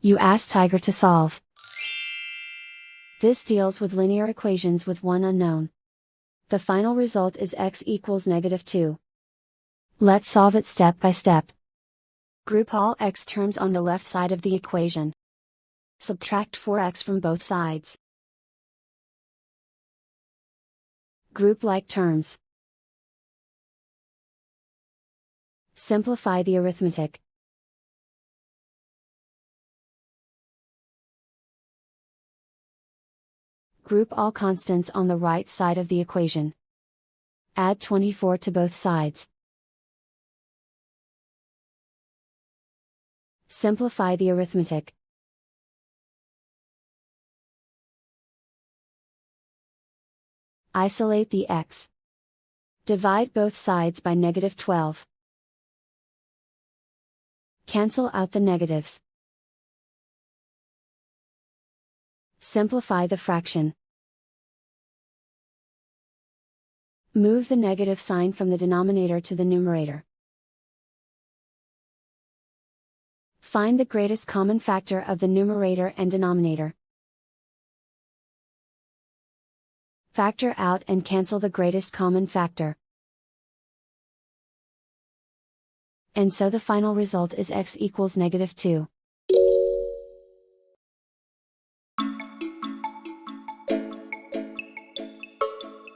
You ask Tiger to solve. This deals with linear equations with one unknown. The final result is x equals -2. Let's solve it step by step. Group all x terms on the left side of the equation. Subtract 4x from both sides. Group like terms. Simplify the arithmetic. Group all constants on the right side of the equation. Add 24 to both sides. Simplify the arithmetic. Isolate the x. Divide both sides by -12. Cancel out the negatives. Simplify the fraction. Move the negative sign from the denominator to the numerator. Find the greatest common factor of the numerator and denominator. Factor out and cancel the greatest common factor. And so the final result is x equals -2.